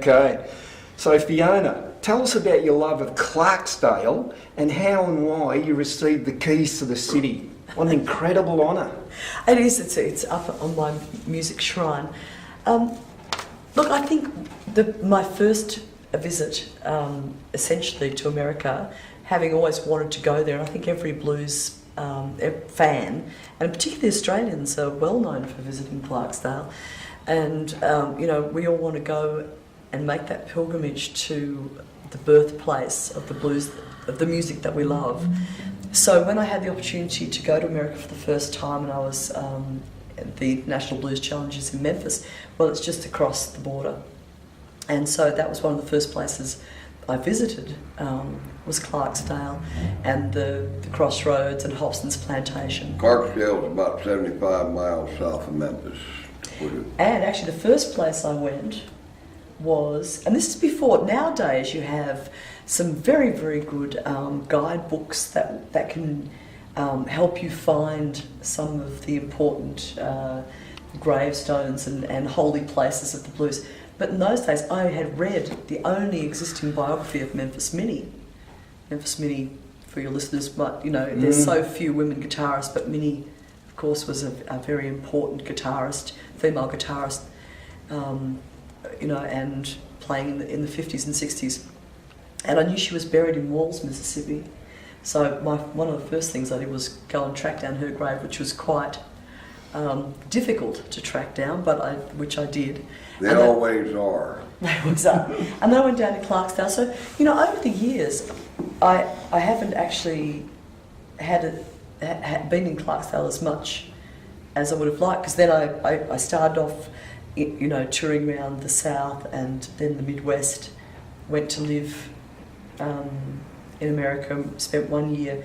Okay, so Fiona, tell us about your love of Clarksdale and how and why you received the keys to the city. What an incredible honour. It is, it's up on my music shrine. Look, I think my first visit essentially to America, having always wanted to go there, and I think every blues fan, and particularly Australians, are well known for visiting Clarksdale. And, we all want to go and make that pilgrimage to the birthplace of the blues, of the music that we love. So when I had the opportunity to go to America for the first time, and I was at the National Blues Challenges in Memphis, well, it's just across the border. And so that was one of the first places I visited, was Clarksdale and the Crossroads and Hobson's Plantation. Clarksdale is about 75 miles south of Memphis. And actually the first place I went was, and this is before, nowadays you have some very, very good guidebooks that can help you find some of the important gravestones and holy places of the blues. But in those days I had read the only existing biography of Memphis Minnie. Memphis Minnie, for your listeners, but there's so few women guitarists, but Minnie, of course, was a very important guitarist, female guitarist, and playing in the 50s and 60s. And I knew she was buried in Walls, Mississippi. So one of the first things I did was go and track down her grave, which was quite difficult to track down, which I did. They always are. They always are. And then I went down to Clarksdale. So, over the years, I haven't actually had been in Clarksdale as much as I would have liked, because then I started off, touring around the South and then the Midwest. Went to live in America, spent 1 year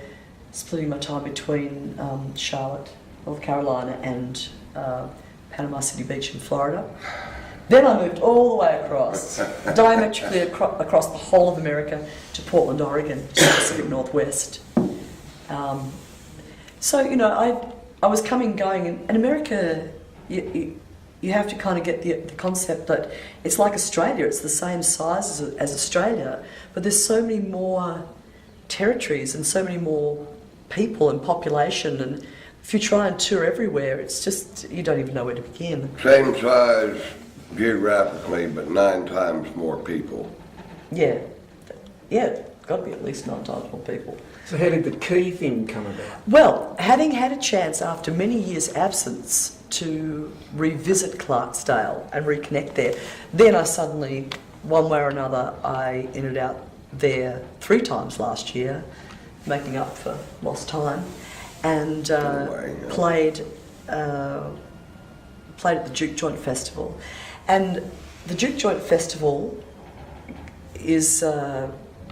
splitting my time between Charlotte, North Carolina, and Panama City Beach in Florida. Then I moved all the way across, diametrically across the whole of America to Portland, Oregon, Pacific Northwest. I was coming and going, and America, you have to kind of get the concept that it's like Australia. It's the same size as Australia, but there's so many more territories and so many more people and population, and if you try and tour everywhere, it's just, you don't even know where to begin. Same size geographically, but 9 times more people. Yeah, got to be at least 9 times more people. So how did the key thing come about? Well, having had a chance after many years' absence to revisit Clarksdale and reconnect there, then I suddenly, one way or another, I ended out there 3 times last year, making up for lost time, and played at the Duke Joint Festival. And the Duke Joint Festival is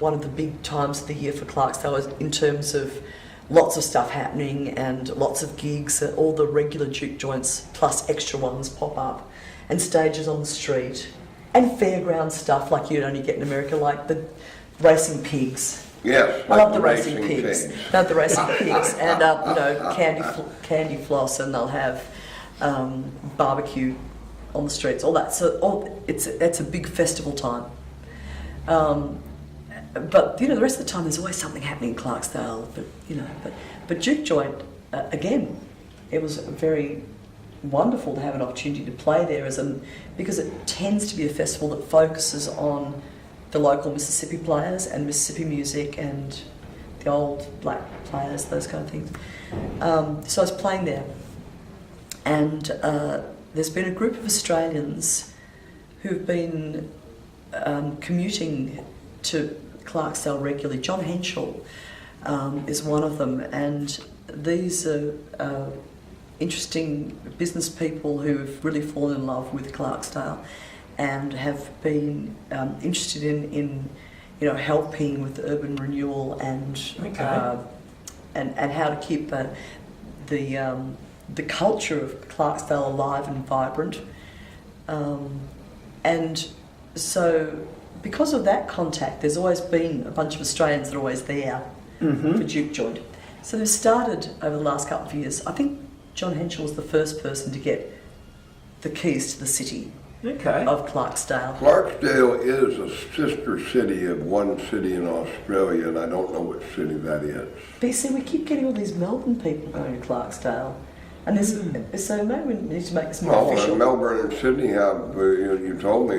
one of the big times of the year for Clarksdale in terms of lots of stuff happening and lots of gigs. All the regular Duke Joints plus extra ones pop up, and stages on the street, and fairground stuff like you'd only get in America, like the racing pigs. Yes, I love the racing pigs. Love the racing pigs, and candy floss, and they'll have barbecue on the streets, all that. So it's a big festival time. But the rest of the time there's always something happening in Clarksdale. But Duke Joint, again, it was very wonderful to have an opportunity to play there, because it tends to be a festival that focuses on the local Mississippi players and Mississippi music and the old black players, those kind of things. So I was playing there, and there's been a group of Australians who've been commuting to Clarksdale regularly. John Henschel is one of them, and these are interesting business people who've really fallen in love with Clarksdale and have been interested in helping with urban renewal and how to keep the culture of Clarksdale alive and vibrant, and so because of that contact, there's always been a bunch of Australians that are always there for Duke Joint. So they've started over the last couple of years. I think John Henschel was the first person to get the keys to the city. Okay. of Clarksdale. Clarksdale is a sister city of one city in Australia, and I don't know which city that is. But you see, we keep getting all these Melbourne people going to Clarksdale. And there's, so maybe we need to make this more Well, official. Melbourne and Sydney have, you told me,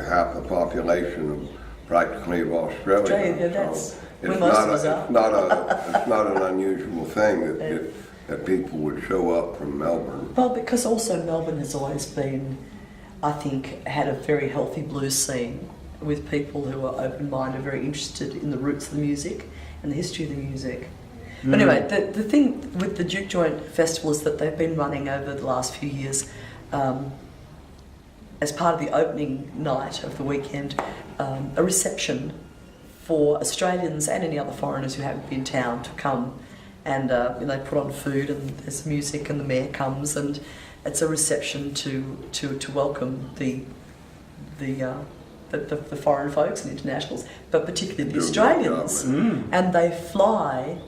half the population of practically of Australia. Australia, yeah, that's So where it's most not of us are. it's not an unusual thing that people would show up from Melbourne. Well, because also Melbourne has always been, I think, had a very healthy blues scene with people who are open-minded, very interested in the roots of the music and the history of the music. But anyway, the thing with the Duke Joint Festival is that they've been running over the last few years as part of the opening night of the weekend, a reception for Australians and any other foreigners who happen to be in town to come, and they put on food and there's music and the mayor comes, and it's a reception to welcome the foreign folks and internationals, but particularly the Australians. And they fly.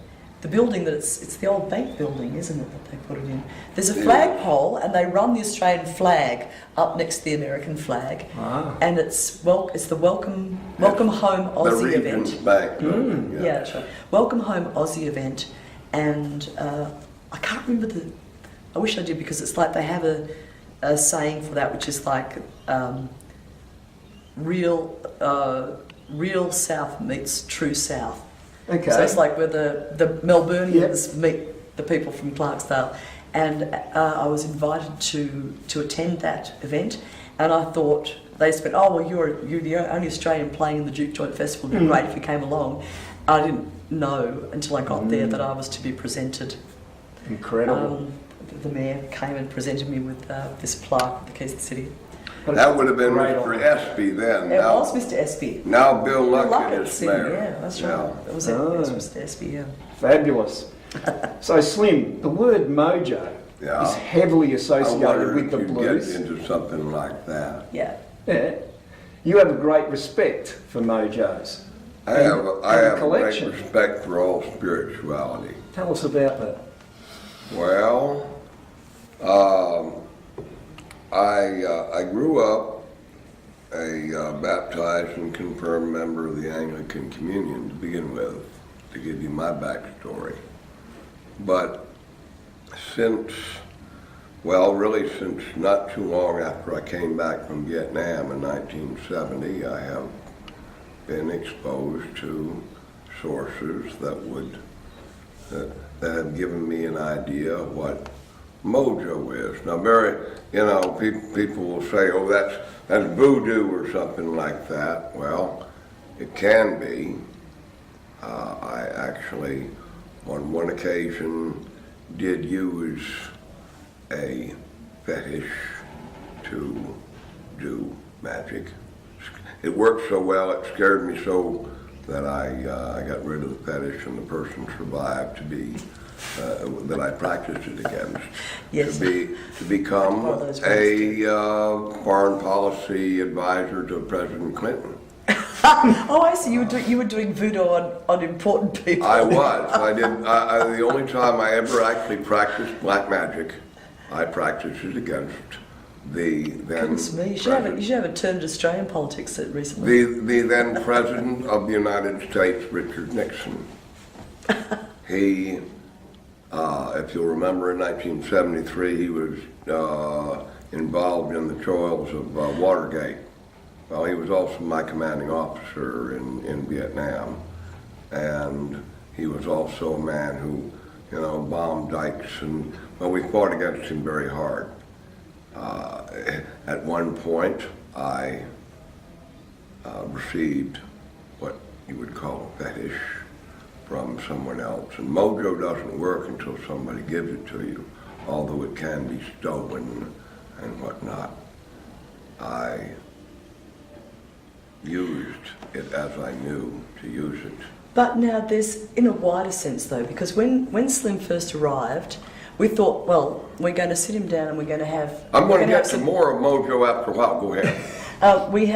The building that it's the old bank building, isn't it, that they put it in? There's a flagpole, and they run the Australian flag up next to the American flag, and it's the welcome home Aussie event. The Bank building, Yeah, that's right. Welcome home Aussie event, and I can't remember I wish I did, because it's like they have a saying for that, which is like real South meets true South. Okay. So it's like where the Melburnians meet the people from Clarksdale, and I was invited to attend that event, and I thought they said, "Oh well, you're the only Australian playing in the Duke Joint Festival. It'd be great if you came along." I didn't know until I got there that I was to be presented. Incredible. The mayor came and presented me with this plaque with the keys to the city. That would have been Great Mr. honour. Espy then. It Now- was Mr. Espy. Now Bill Luckett Luckett, is mayor. yeah, that's right. That was it. It was Mr. Espy, yeah. Fabulous. So, Slim, the word mojo Yeah. is heavily I associated wondered with if the you'd blues. get into something like that. Yeah. Yeah. You have a great respect for mojos. I have And a great collection. respect for all spirituality. Tell us about that. Well, I grew up a baptized and confirmed member of the Anglican Communion to begin with, to give you my backstory. But since not too long after I came back from Vietnam in 1970, I have been exposed to sources that have given me an idea of what mojo is. Now, people will say, "Oh, that's voodoo or something like that." Well, it can be. I actually, on one occasion, did use a fetish to do magic. It worked so well, it scared me so that I got rid of the fetish, and the person survived that I practiced it against. Yes. To become One of those a foreign policy advisor to President Clinton. Oh, I see. You were doing voodoo on important people. I was. The only time I ever actually practiced black magic, I practiced it against the then Goodness me, you should have a turn to Australian politics recently. the then President of the United States, Richard Nixon. He, if you'll remember, in 1973, he was involved in the trials of Watergate. Well, he was also my commanding officer in Vietnam, and he was also a man who, bombed dikes, and we fought against him very hard. At one point, I received what you would call a fetish from someone else. And mojo doesn't work until somebody gives it to you, although it can be stolen and whatnot. I used it as I knew to use it. But now there's, in a wider sense though, because when Slim first arrived, we thought, well, we're going to sit him down and we're going to have... I'm going to get some more of mojo after a while. Go ahead. We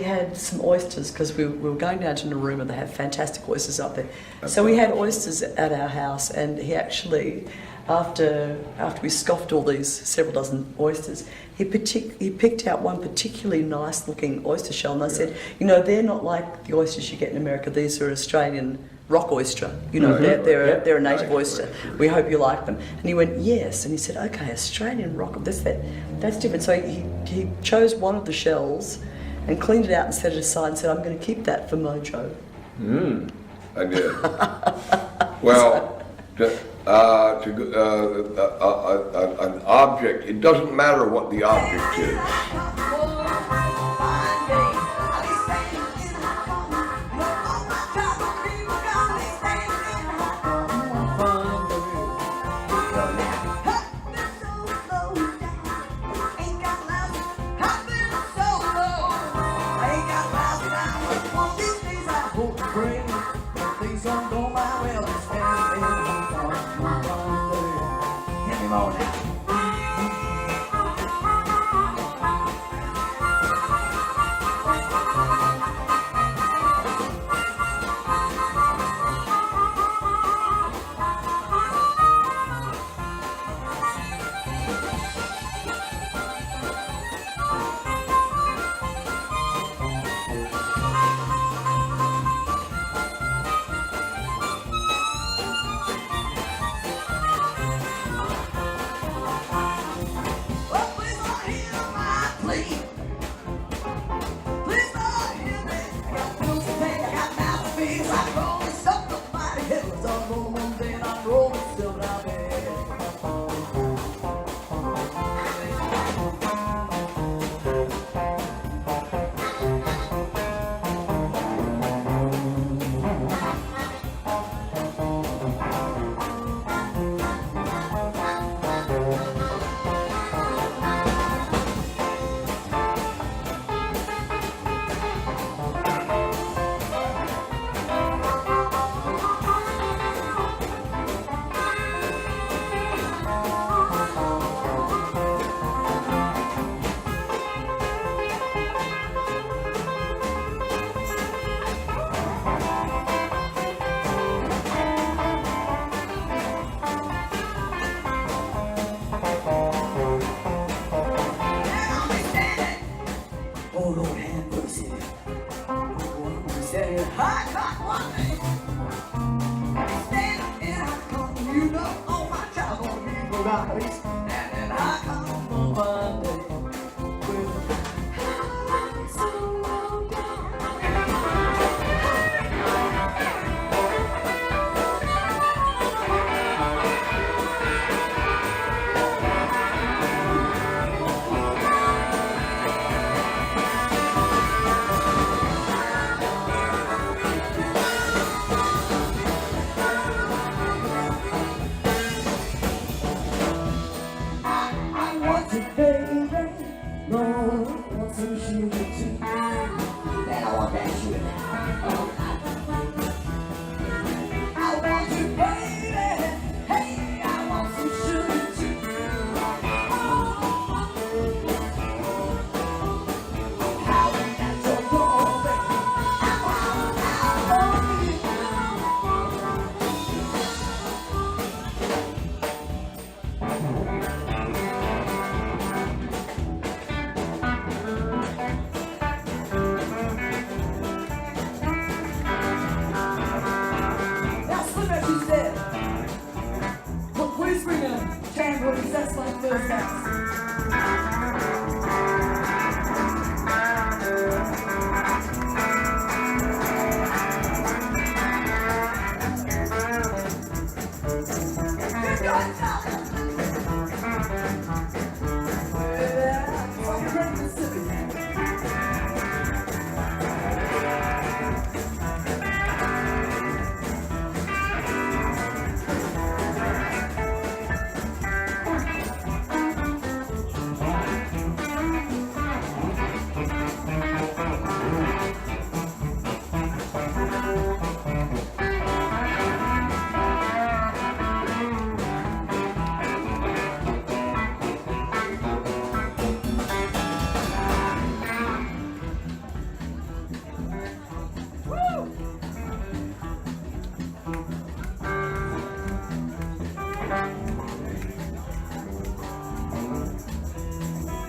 had some oysters because we were going down to Narooma. They have fantastic oysters up there. So we had oysters at our house, and he actually after we scoffed all these several dozen oysters, he picked out one particularly nice looking oyster shell, and I said, you know, they're not like the oysters you get in America. These are Australian rock oyster. You know, they're a native oyster. We hope you like them. And he went, yes. And he said, okay, Australian rock. That's different. So he chose one of the shells and cleaned it out and set it aside and said, I'm going to keep that for Mojo. I did. Well, an object, it doesn't matter what the object is.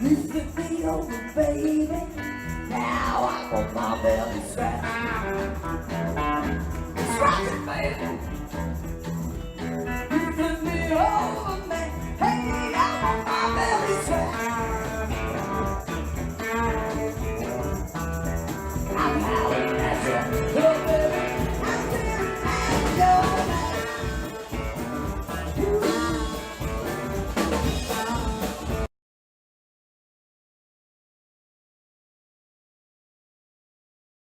Used to be over, baby. Now I want my belly scratched.